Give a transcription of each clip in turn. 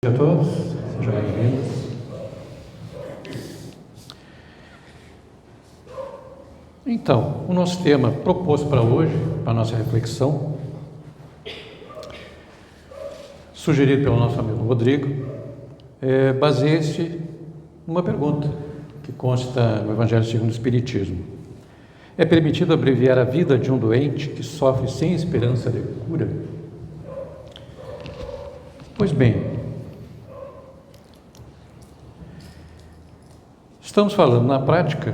Bom dia a todos, sejam bem-vindos. Então, o nosso tema proposto para hoje, para a nossa reflexão, sugerido pelo nosso amigo Rodrigo, baseia-se numa pergunta que consta no Evangelho segundo o Espiritismo. É permitido abreviar a vida de um doente que sofre sem esperança de cura? Pois bem, estamos falando na prática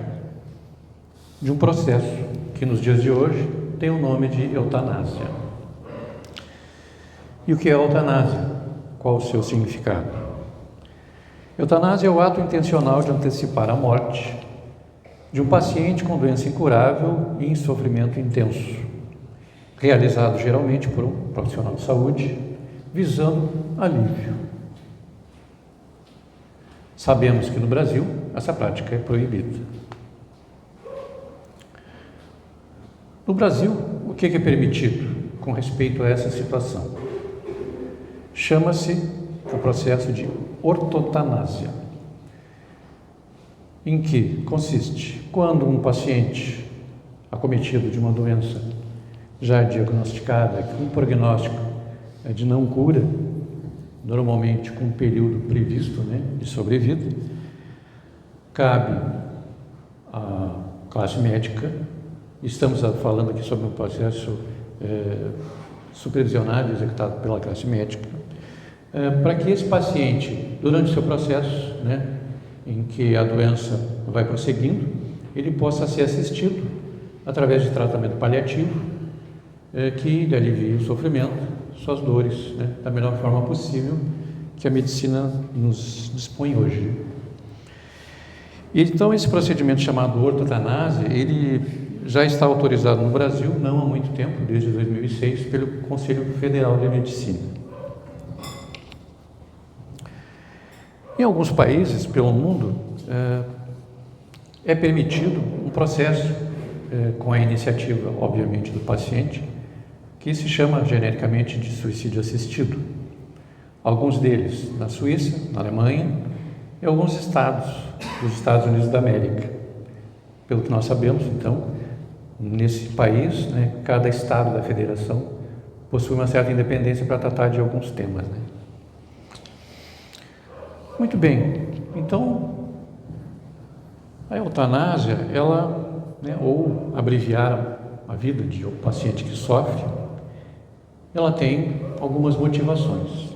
de um processo que nos dias de hoje tem o nome de eutanásia. E o que é eutanásia? Qual o seu significado? Eutanásia é o ato intencional de antecipar a morte de um paciente com doença incurável e em sofrimento intenso, realizado geralmente por um profissional de saúde, visando alívio. Sabemos que no Brasil essa prática é proibida. No Brasil, o que é permitido com respeito a essa situação? Chama-se o processo de ortotanásia, em que consiste quando um paciente acometido de uma doença já diagnosticada, com um prognóstico de não cura, normalmente com um período previsto de sobrevida, cabe à classe médica, estamos falando aqui sobre um processo supervisionado, executado pela classe médica, para que esse paciente, durante o seu processo, em que a doença vai prosseguindo, ele possa ser assistido através de tratamento paliativo, que lhe alivie o sofrimento, suas dores, da melhor forma possível que a medicina nos dispõe hoje. E então esse procedimento chamado ortotanásia, ele já está autorizado no Brasil, não há muito tempo, desde 2006, pelo Conselho Federal de Medicina. Em alguns países pelo mundo, é permitido um processo com a iniciativa, obviamente, do paciente, que se chama genericamente de suicídio assistido. Alguns deles na Suíça, na Alemanha e alguns estados dos Estados Unidos da América. Pelo que nós sabemos, então, nesse país, cada estado da federação possui uma certa independência para tratar de alguns temas. Muito bem, então, a eutanásia, ela, ou abreviar a vida de um paciente que sofre, ela tem algumas motivações.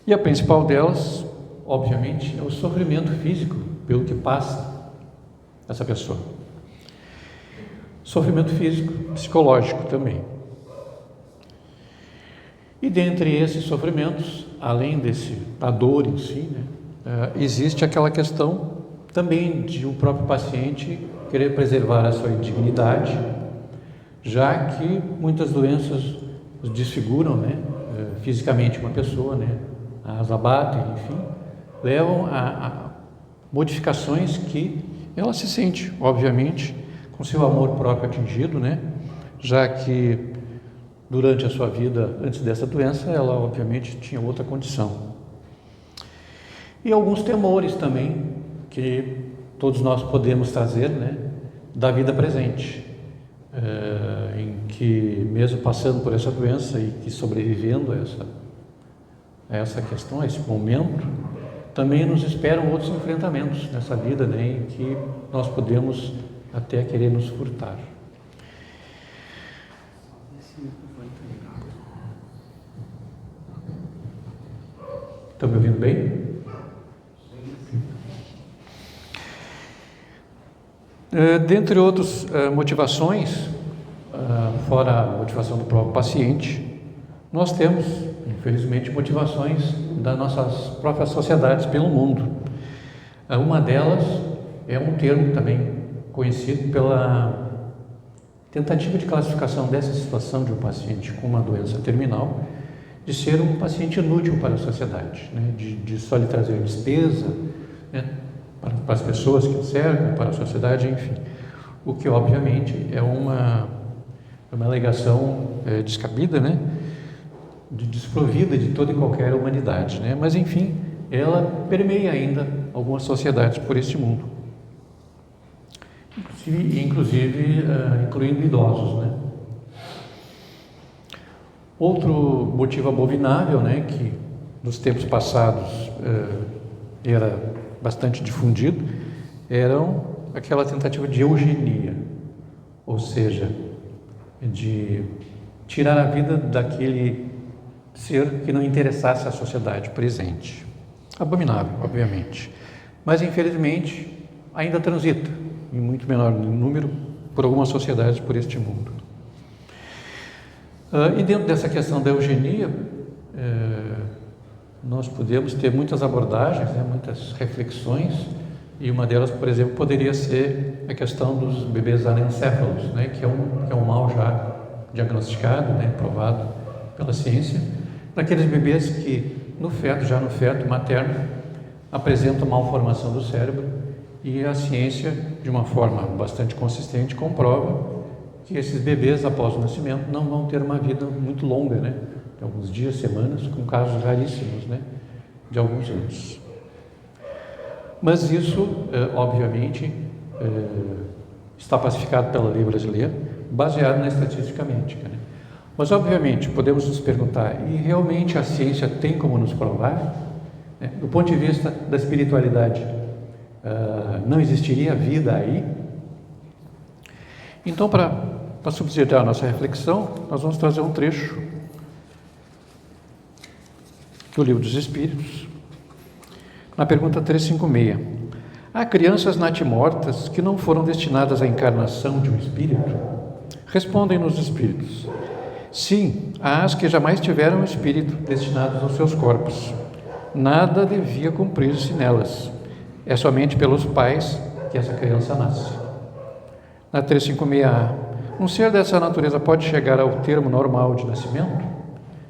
E a principal delas, obviamente, é o sofrimento físico pelo que passa essa pessoa. Sofrimento físico, psicológico também. E dentre esses sofrimentos, além da dor em si, existe aquela questão também de o próprio paciente querer preservar a sua dignidade, já que muitas doenças desfiguram, fisicamente uma pessoa, as abatem, enfim, levam a modificações que ela se sente, obviamente, com seu amor próprio atingido, já que durante a sua vida, antes dessa doença, ela obviamente tinha outra condição. E alguns temores também que todos nós podemos trazer, da vida presente, em que mesmo passando por essa doença e que sobrevivendo a essa questão, a esse momento, também nos esperam outros enfrentamentos nessa vida, em que nós podemos até querer nos furtar. Estão me ouvindo bem? Dentre outras motivações, fora a motivação do próprio paciente, nós temos, infelizmente, motivações das nossas próprias sociedades pelo mundo. Uma delas é um termo também conhecido pela tentativa de classificação dessa situação de um paciente com uma doença terminal, de ser um paciente inútil para a sociedade, de só lhe trazer despesa, para as pessoas que servem, para a sociedade, enfim. O que, obviamente, é uma alegação descabida, desprovida de toda e qualquer humanidade, né? Mas enfim, ela permeia ainda algumas sociedades por este mundo, inclusive incluindo idosos, né? Outro motivo abominável, né, que nos tempos passados era bastante difundido, eram aquela tentativa de eugenia, ou seja, de tirar a vida daquele ser que não interessasse à sociedade presente. Abominável, obviamente, mas infelizmente ainda transita, em muito menor número, por algumas sociedades por este mundo. E dentro dessa questão da eugenia, nós podemos ter muitas abordagens, né, muitas reflexões, e uma delas, por exemplo, poderia ser a questão dos bebês anencéfalos, né, que é um mal já diagnosticado, né, provado pela ciência, daqueles bebês que no feto materno, apresentam malformação do cérebro, e a ciência, de uma forma bastante consistente, comprova que esses bebês, após o nascimento, não vão ter uma vida muito longa, né? De alguns dias, semanas, com casos raríssimos, né? De alguns anos. Mas isso, obviamente, está pacificado pela lei brasileira, baseado na estatística médica, né? Mas, obviamente, podemos nos perguntar, e realmente a ciência tem como nos provar? Né? Do ponto de vista da espiritualidade, não existiria vida aí? Então, para subsidiar a nossa reflexão, nós vamos trazer um trecho do Livro dos Espíritos, na pergunta 356. Há crianças natimortas que não foram destinadas à encarnação de um espírito? Respondem-nos os espíritos. Sim, há as que jamais tiveram um espírito destinados aos seus corpos. Nada devia cumprir-se nelas. É somente pelos pais que essa criança nasce. Na 356A, um ser dessa natureza pode chegar ao termo normal de nascimento?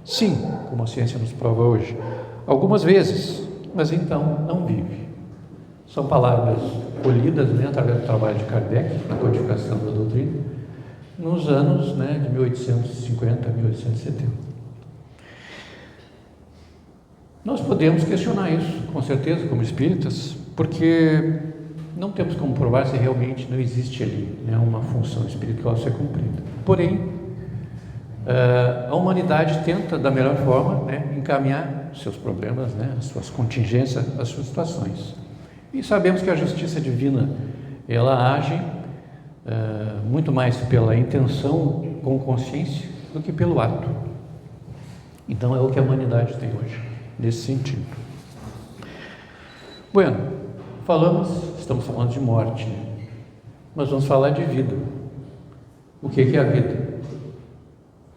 Sim, como a ciência nos prova hoje. Algumas vezes, mas então não vive. São palavras colhidas, né, através do trabalho de Kardec, na codificação da doutrina, nos anos, né, de 1850 a 1870. Nós podemos questionar isso, com certeza, como espíritas, porque não temos como provar se realmente não existe ali, né, uma função espiritual a ser cumprida. Porém, a humanidade tenta, da melhor forma, né, encaminhar seus problemas, né, as suas contingências, as suas situações. E sabemos que a justiça divina, ela age muito mais pela intenção com consciência do que pelo ato. Então é o que a humanidade tem hoje, nesse sentido. Bueno, estamos falando de morte, né? Mas vamos falar de vida. O que é a vida?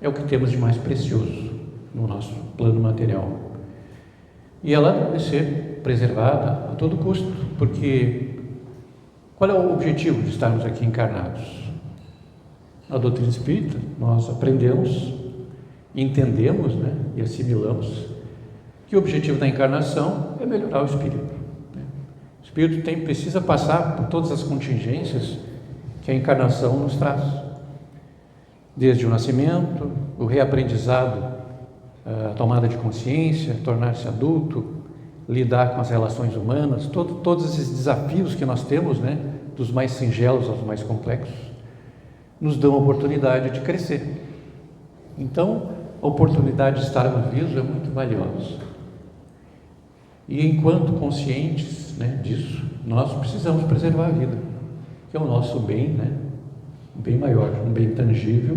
É o que temos de mais precioso no nosso plano material. E ela deve ser preservada a todo custo, porque qual é o objetivo de estarmos aqui encarnados? Na doutrina espírita, nós aprendemos, entendemos, né, e assimilamos que o objetivo da encarnação é melhorar o espírito. Né? O espírito precisa passar por todas as contingências que a encarnação nos traz. Desde o nascimento, o reaprendizado, a tomada de consciência, tornar-se adulto, lidar com as relações humanas, todos esses desafios que nós temos, né, dos mais singelos aos mais complexos, nos dão a oportunidade de crescer. Então, a oportunidade de estarmos vivos é muito valiosa. E enquanto conscientes, né, disso, nós precisamos preservar a vida, que é o nosso bem, né, um bem maior, um bem tangível,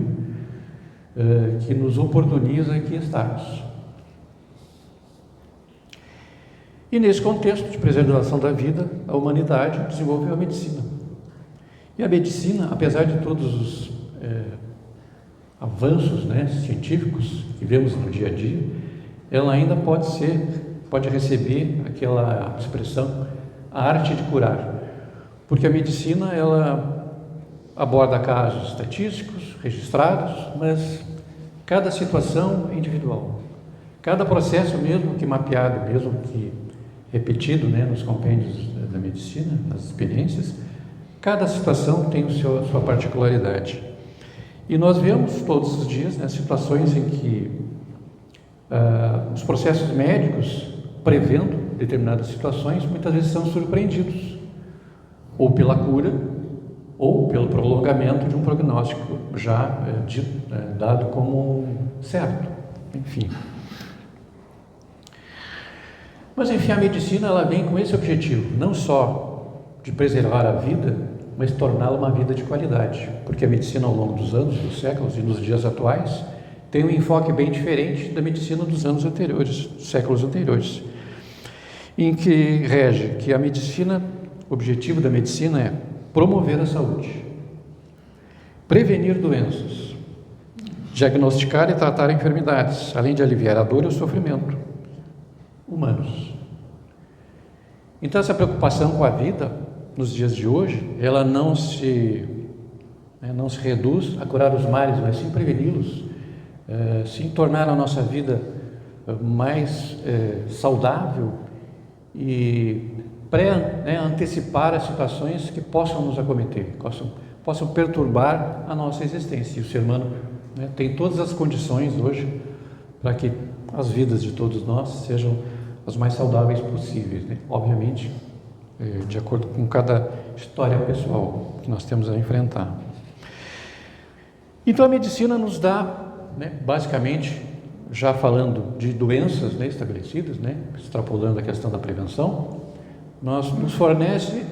que nos oportuniza aqui estarmos. E nesse contexto de preservação da vida, a humanidade desenvolveu a medicina. E a medicina, apesar de todos os avanços, né, científicos que vemos no dia a dia, ela ainda pode receber aquela expressão, a arte de curar. Porque a medicina, ela aborda casos estatísticos, registrados, mas cada situação é individual. Cada processo, mesmo que mapeado, mesmo que repetido, né, nos compêndios da medicina, nas experiências, cada situação tem sua particularidade. E nós vemos todos os dias, né, situações em que Os processos médicos, prevendo determinadas situações, muitas vezes são surpreendidos, ou pela cura, ou pelo prolongamento de um prognóstico já dado como certo, enfim. Mas, enfim, a medicina ela vem com esse objetivo, não só de preservar a vida, mas torná-la uma vida de qualidade, porque a medicina ao longo dos anos, dos séculos e nos dias atuais tem um enfoque bem diferente da medicina dos anos anteriores, dos séculos anteriores, em que rege que a medicina, o objetivo da medicina é promover a saúde, prevenir doenças, diagnosticar e tratar enfermidades, além de aliviar a dor e o sofrimento humanos. Então, essa preocupação com a vida nos dias de hoje, ela não se reduz a curar os males, mas sim preveni-los, sim tornar a nossa vida mais saudável e antecipar as situações que possam nos acometer, possam perturbar a nossa existência. E o ser humano tem todas as condições hoje para que as vidas de todos nós sejam as mais saudáveis possíveis, obviamente, de acordo com cada história pessoal que nós temos a enfrentar. Então a medicina nos dá, basicamente, já falando de doenças estabelecidas, extrapolando a questão da prevenção, nos fornece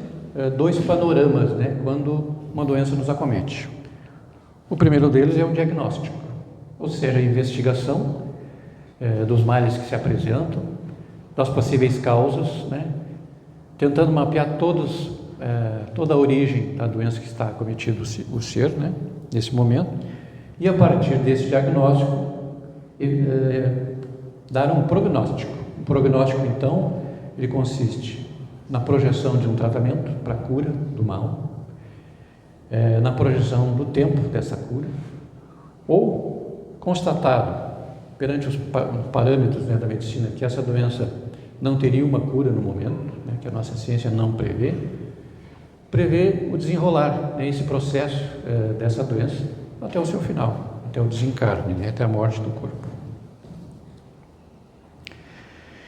dois panoramas, quando uma doença nos acomete. O primeiro deles é o diagnóstico, ou seja, a investigação dos males que se apresentam, das possíveis causas, tentando mapear toda a origem da doença que está acometido o ser, nesse momento, e a partir desse diagnóstico dar um prognóstico. O prognóstico, então, ele consiste na projeção de um tratamento para a cura do mal, na projeção do tempo dessa cura, ou constatado perante os parâmetros da medicina que essa doença não teria uma cura no momento, que a nossa ciência não prevê o desenrolar esse processo dessa doença até o seu final, até o desencarne, até a morte do corpo.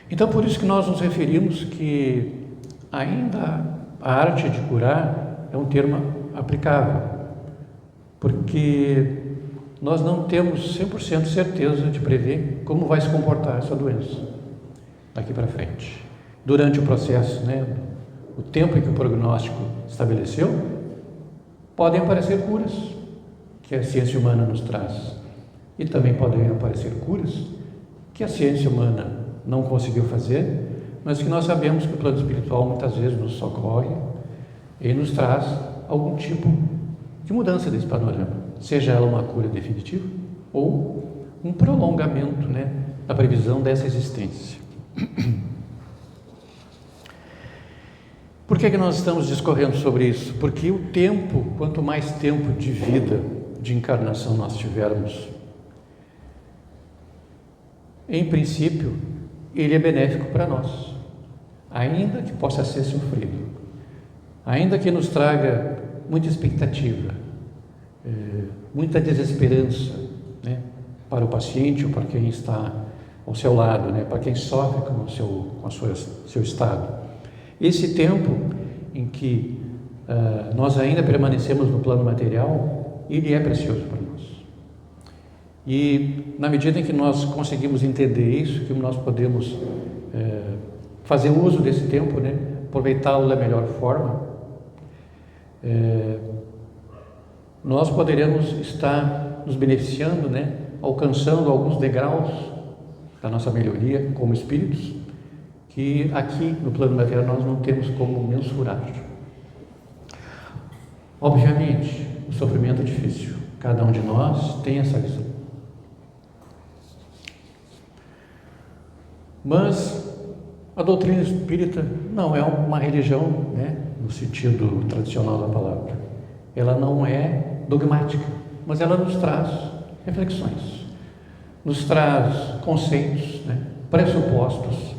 Então, por isso que nós nos referimos que ainda a arte de curar é um termo aplicável, porque nós não temos 100% certeza de prever como vai se comportar essa doença daqui para frente. Durante o processo, o tempo em que o prognóstico estabeleceu, podem aparecer curas que a ciência humana nos traz, e também podem aparecer curas que a ciência humana não conseguiu fazer, mas que nós sabemos que o plano espiritual muitas vezes nos socorre e nos traz algum tipo de mudança desse panorama, seja ela uma cura definitiva ou um prolongamento da previsão dessa existência. Por que nós estamos discorrendo sobre isso? Porque o tempo, quanto mais tempo de vida, de encarnação nós tivermos, em princípio, ele é benéfico para nós, ainda que possa ser sofrido, ainda que nos traga muita expectativa, muita desesperança, para o paciente ou para quem está ao seu lado, para quem sofre com o seu estado. Esse tempo em que nós ainda permanecemos no plano material, ele é precioso para nós. E na medida em que nós conseguimos entender isso, que nós podemos fazer uso desse tempo, aproveitá-lo da melhor forma, nós poderemos estar nos beneficiando, alcançando alguns degraus da nossa melhoria como espíritos, que aqui no plano material nós não temos como mensurar. Obviamente, o sofrimento é difícil, cada um de nós tem essa lição. Mas a doutrina espírita não é uma religião, no sentido tradicional da palavra. Ela não é dogmática, mas ela nos traz reflexões, nos traz conceitos, pressupostos,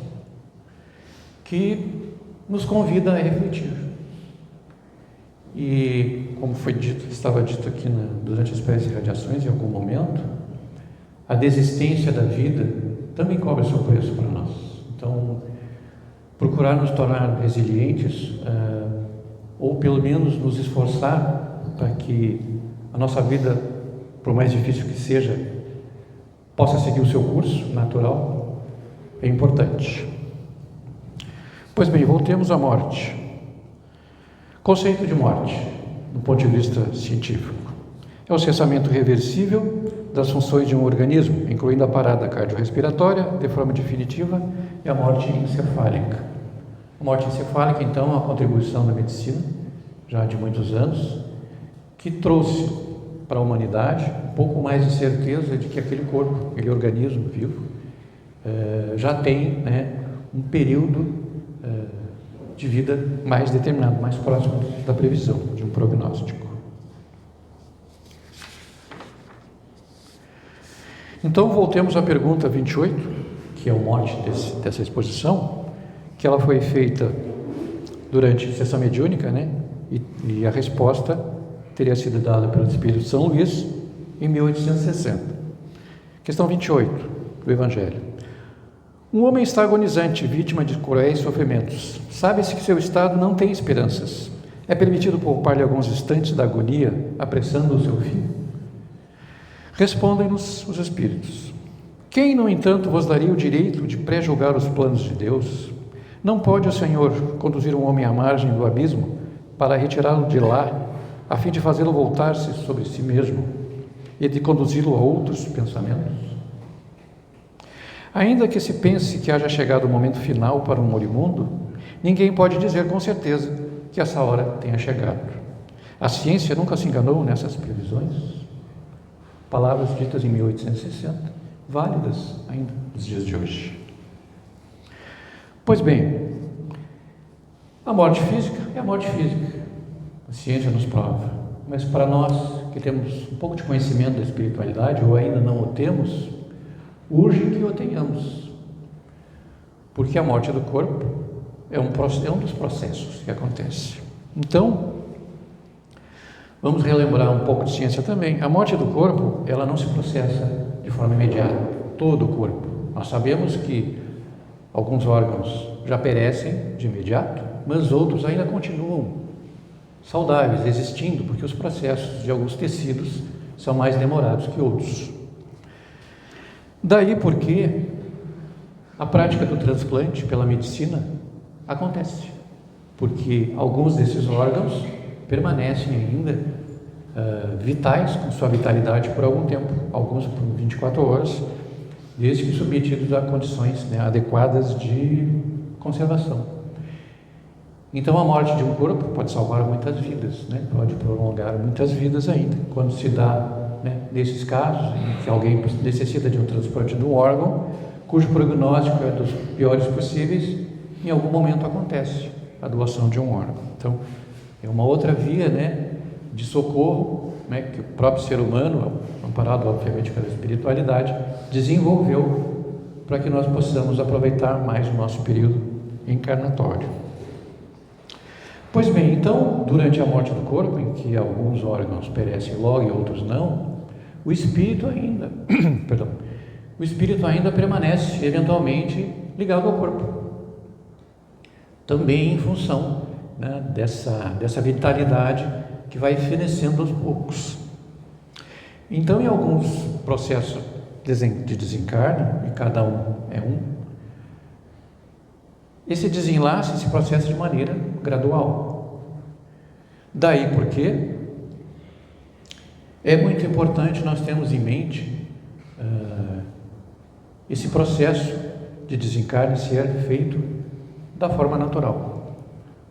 que nos convida a refletir. E, como foi dito, estava dito aqui durante as pré-radiações, em algum momento, a desistência da vida também cobra seu preço para nós. Então, procurar nos tornar resilientes, ou pelo menos nos esforçar para que a nossa vida, por mais difícil que seja, possa seguir o seu curso natural, é importante. Pois bem, voltemos à morte. Conceito de morte, do ponto de vista científico, é o cessamento reversível das funções de um organismo, incluindo a parada cardiorrespiratória, de forma definitiva, e a morte encefálica. A morte encefálica, então, é uma contribuição da medicina, já de muitos anos, que trouxe para a humanidade um pouco mais de certeza de que aquele corpo, aquele organismo vivo, já tem, né, um período de vida mais determinado, mais próximo da previsão, de um prognóstico. Então, voltemos à pergunta 28, que é o mote dessa exposição, que ela foi feita durante a sessão mediúnica, né? E a resposta teria sido dada pelo Espírito de São Luís em 1860. Questão 28 do Evangelho. Um homem está agonizante, vítima de cruéis sofrimentos. Sabe-se que seu estado não tem esperanças. É permitido poupar-lhe alguns instantes da agonia, apressando o seu fim? Respondem-nos os Espíritos. Quem, no entanto, vos daria o direito de pré-julgar os planos de Deus? Não pode o Senhor conduzir um homem à margem do abismo para retirá-lo de lá, a fim de fazê-lo voltar-se sobre si mesmo e de conduzi-lo a outros pensamentos? Ainda que se pense que haja chegado o momento final para um moribundo, ninguém pode dizer com certeza que essa hora tenha chegado. A ciência nunca se enganou nessas previsões. Palavras ditas em 1860, válidas ainda nos dias de hoje. Pois bem, a morte física é a morte física. A ciência nos prova. Mas para nós que temos um pouco de conhecimento da espiritualidade, ou ainda não o temos, urge que o tenhamos, porque a morte do corpo é um dos processos que acontece. Então, vamos relembrar um pouco de ciência também. A morte do corpo, ela não se processa de forma imediata, todo o corpo. Nós sabemos que alguns órgãos já perecem de imediato, mas outros ainda continuam saudáveis, existindo, porque os processos de alguns tecidos são mais demorados que outros. Daí porque a prática do transplante pela medicina acontece, porque alguns desses órgãos permanecem ainda vitais, com sua vitalidade por algum tempo, alguns por 24 horas, desde que submetidos a condições, né, adequadas de conservação. Então a morte de um corpo pode salvar muitas vidas, né, pode prolongar muitas vidas ainda, quando se dá, nesses casos em que alguém necessita de um transplante de um órgão, cujo prognóstico é dos piores possíveis, em algum momento acontece a doação de um órgão. Então, é uma outra via, de socorro, que o próprio ser humano, amparado obviamente pela espiritualidade, desenvolveu para que nós possamos aproveitar mais o nosso período encarnatório. Pois bem, então, durante a morte do corpo, em que alguns órgãos perecem logo e outros não, o espírito ainda, o espírito ainda permanece eventualmente ligado ao corpo, também em função, dessa vitalidade que vai fenecendo aos poucos. Então, em alguns processos de desencarne, e cada um é um, esse desenlace se processa de maneira gradual. Daí porque é muito importante nós termos em mente esse processo de desencarne ser feito da forma natural,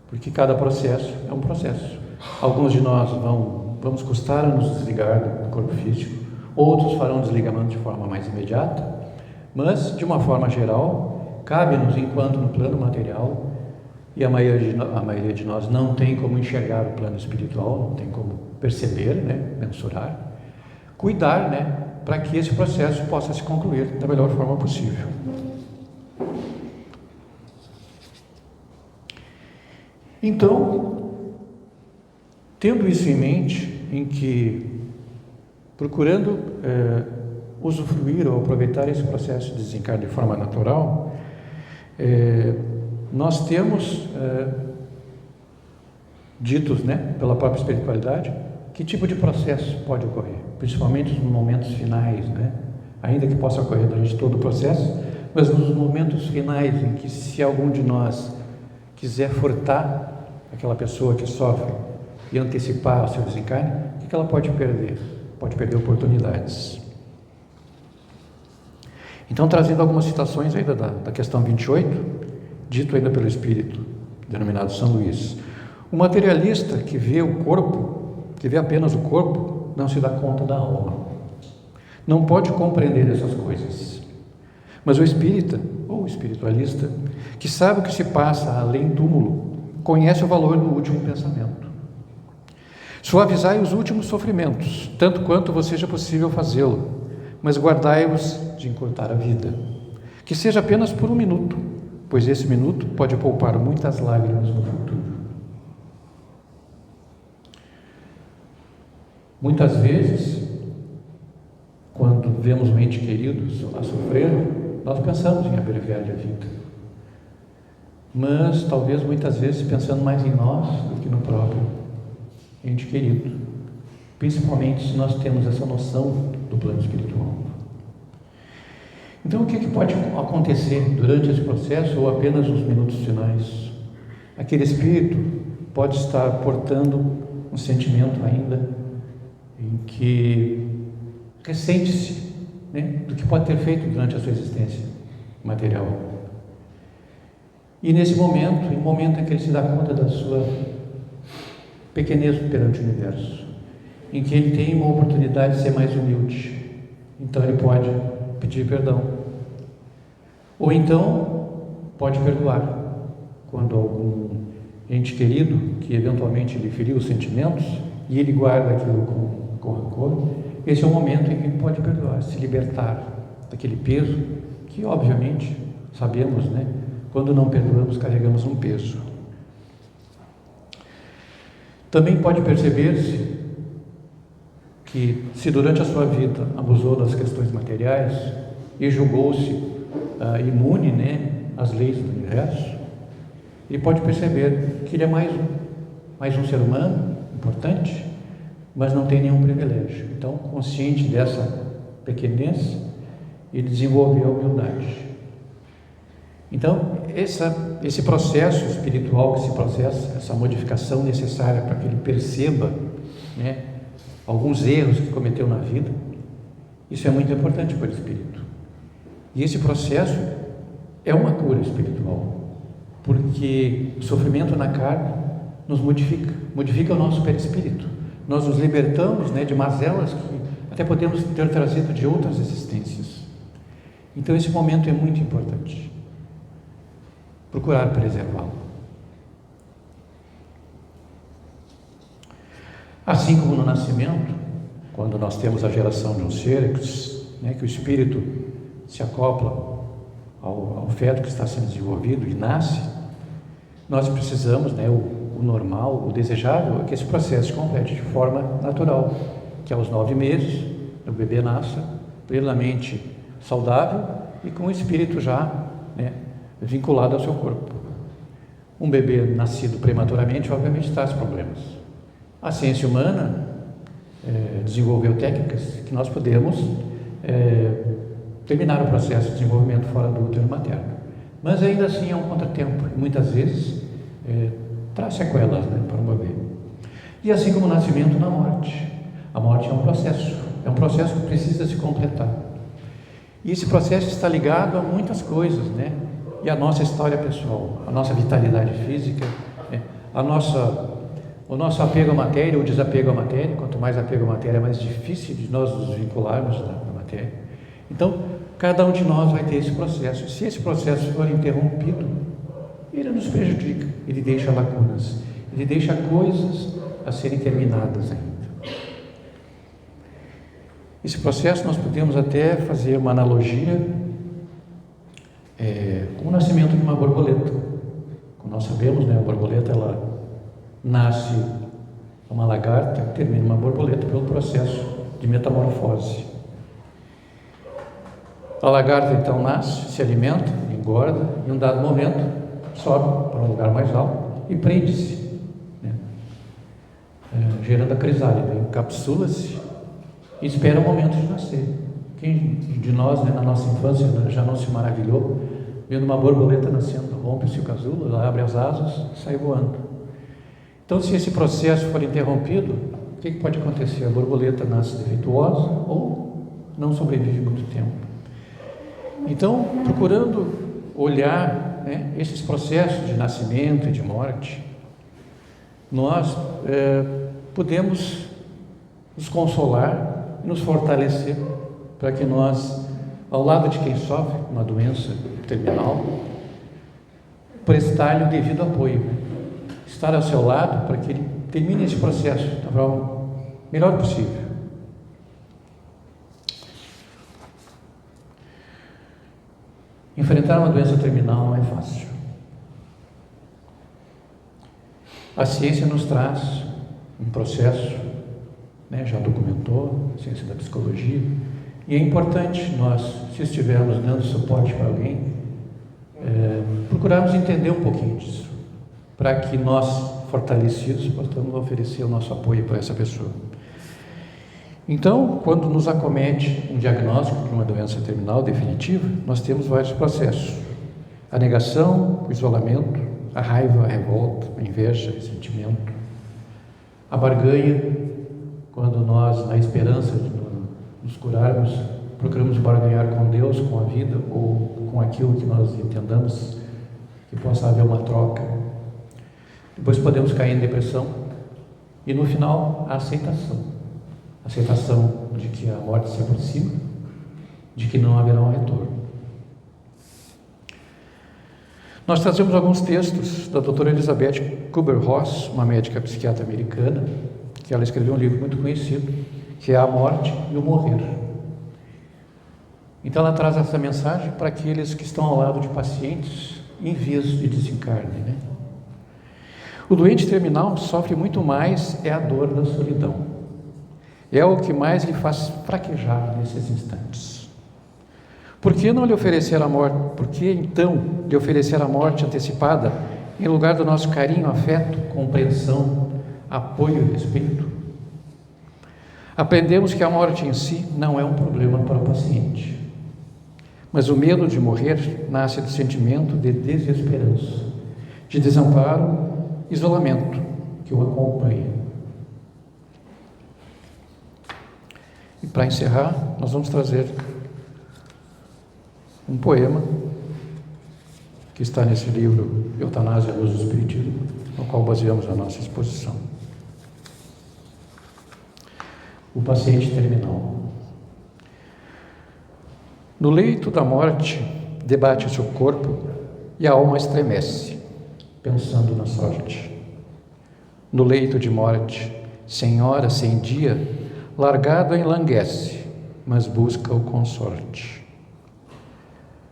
porque cada processo é um processo. Alguns de nós vamos custar a nos desligar do corpo físico, outros farão desligamento de forma mais imediata, mas de uma forma geral, cabe-nos, enquanto no plano material, e a maioria de nós não tem como enxergar o plano espiritual, não tem como perceber, mensurar, cuidar, para que esse processo possa se concluir da melhor forma possível. Então, tendo isso em mente, procurando usufruir ou aproveitar esse processo de desencarne de forma natural, nós temos ditos, né, pela própria espiritualidade, que tipo de processo pode ocorrer, principalmente nos momentos finais, né? Ainda que possa ocorrer durante todo o processo, mas nos momentos finais em que, se algum de nós quiser furtar aquela pessoa que sofre e antecipar o seu desencarne, o que ela pode perder? Pode perder oportunidades. Então, trazendo algumas citações ainda da questão 28, dito ainda pelo Espírito, denominado São Luís: o materialista que vê o corpo, que vê apenas o corpo, não se dá conta da alma. Não pode compreender essas coisas. Mas o espírita, ou espiritualista, que sabe o que se passa além do túmulo, conhece o valor do último pensamento. Suavizai os últimos sofrimentos, tanto quanto vos seja possível fazê-lo, mas guardai-vos de encurtar a vida. Que seja apenas por um minuto, pois esse minuto pode poupar muitas lágrimas no futuro. Muitas vezes, quando vemos um ente querido a sofrer, nós pensamos em abreviar-lhe a vida. Mas, talvez, muitas vezes, pensando mais em nós do que no próprio ente querido. Principalmente se nós temos essa noção do plano espiritual. Então, o que pode acontecer durante esse processo ou apenas nos minutos finais? Aquele espírito pode estar portando um sentimento ainda em que ressente-se, né, do que pode ter feito durante a sua existência material. E nesse momento, em momento em que ele se dá conta da sua pequenez perante o universo, em que ele tem uma oportunidade de ser mais humilde, então ele pode pedir perdão. Ou então pode perdoar, quando algum ente querido que eventualmente lhe feriu os sentimentos e ele guarda aquilo com rancor, esse é o momento em que ele pode perdoar, se libertar daquele peso que, obviamente, sabemos, né? Quando não perdoamos, carregamos um peso. Também pode perceber-se que, se durante a sua vida abusou das questões materiais e julgou-se imune, né, às leis do universo, ele pode perceber que ele é mais um ser humano importante, mas não tem nenhum privilégio. Então, consciente dessa pequenez, ele desenvolveu a humildade. Então, esse processo espiritual que se processa, essa modificação necessária para que ele perceba, né, alguns erros que cometeu na vida, isso é muito importante para o espírito. E esse processo é uma cura espiritual, porque o sofrimento na carne nos modifica o nosso perispírito. Nós nos libertamos, né, de mazelas que até podemos ter trazido de outras existências. Então esse momento é muito importante. Procurar preservá-lo. Assim como no nascimento, quando nós temos a geração de um ser, né, que o espírito se acopla ao feto que está sendo desenvolvido e nasce, nós precisamos, né, o normal, o desejável, é que esse processo se complete de forma natural, que aos 9 meses o bebê nasça plenamente saudável e com o espírito já, né, vinculado ao seu corpo. Um bebê nascido prematuramente, obviamente, traz problemas. A ciência humana desenvolveu técnicas que nós podemos terminar o processo de desenvolvimento fora do útero materno. Mas ainda assim é um contratempo, e muitas vezes traz sequelas, né, para o bebê. E assim como o nascimento, na morte. A morte é um processo que precisa se completar. E esse processo está ligado a muitas coisas, né? E a nossa história pessoal, a nossa vitalidade física, o nosso apego à matéria ou desapego à matéria. Quanto mais apego à matéria, mais difícil de nós nos vincularmos à matéria. Então, cada um de nós vai ter esse processo. Se esse processo for interrompido, ele nos prejudica, ele deixa lacunas, ele deixa coisas a serem terminadas ainda. Esse processo nós podemos até fazer uma analogia com o nascimento de uma borboleta. Como nós sabemos, né, a borboleta ela nasce uma lagarta, termina uma borboleta pelo processo de metamorfose. A lagarta então nasce, se alimenta, engorda, e em um dado momento sobe para um lugar mais alto e prende-se, né? Gerando a crisálida, encapsula-se e espera o momento de nascer. Quem de nós, né, na nossa infância, já não se maravilhou vendo uma borboleta nascendo? Rompe-se o casulo, ela abre as asas e sai voando. Então, se esse processo for interrompido, o que pode acontecer? A borboleta nasce defeituosa ou não sobrevive muito tempo. Então, procurando olhar, né, esses processos de nascimento e de morte, nós podemos nos consolar e nos fortalecer para que nós, ao lado de quem sofre uma doença terminal, prestar-lhe o devido apoio, né? Estar ao seu lado para que ele termine esse processo da forma melhor possível. Enfrentar uma doença terminal não é fácil. A ciência nos traz um processo, né, já documentou, a ciência da psicologia, e é importante nós, se estivermos dando suporte para alguém, procurarmos entender um pouquinho disso, para que nós, fortalecidos, possamos oferecer o nosso apoio para essa pessoa. Então, quando nos acomete um diagnóstico de uma doença terminal definitiva, nós temos vários processos: a negação, o isolamento, a raiva, a revolta, a inveja, o ressentimento, a barganha, quando nós, na esperança de nos curarmos, procuramos barganhar com Deus, com a vida ou com aquilo que nós entendamos que possa haver uma troca. Depois podemos cair em depressão e, no final, a aceitação. Aceitação de que a morte se aproxima, de que não haverá um retorno. Nós trazemos alguns textos da doutora Elizabeth Kubler-Ross, uma médica psiquiatra americana, que ela escreveu um livro muito conhecido, que é A Morte e o Morrer. Então ela traz essa mensagem para aqueles que estão ao lado de pacientes em vias de desencarne, né? O doente terminal sofre muito mais a dor da solidão. É o que mais lhe faz fraquejar nesses instantes. Por que não lhe oferecer a morte? Por que então lhe oferecer a morte antecipada em lugar do nosso carinho, afeto, compreensão, apoio e respeito? Aprendemos que a morte em si não é um problema para o paciente, mas o medo de morrer nasce do sentimento de desesperança, de desamparo, isolamento que o acompanha. E para encerrar, nós vamos trazer um poema que está nesse livro Eutanásia, a Luz do Espiritismo, no qual baseamos a nossa exposição. O paciente terminal. No leito da morte, debate-se o corpo e a alma estremece, pensando na sorte. No leito de morte, sem hora, sem dia, largado enlanguece, mas busca o consorte.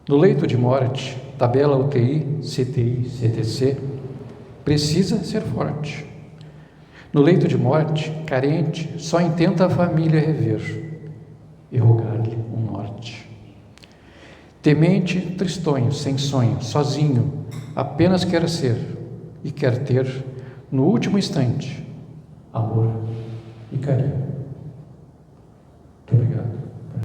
No leito de morte, tabela UTI, CTI, CTC, precisa ser forte. No leito de morte, carente, só intenta a família rever e rogar-lhe um norte. Temente, tristonho, sem sonho, sozinho, apenas quer ser e quer ter, no último instante, amor e carinho.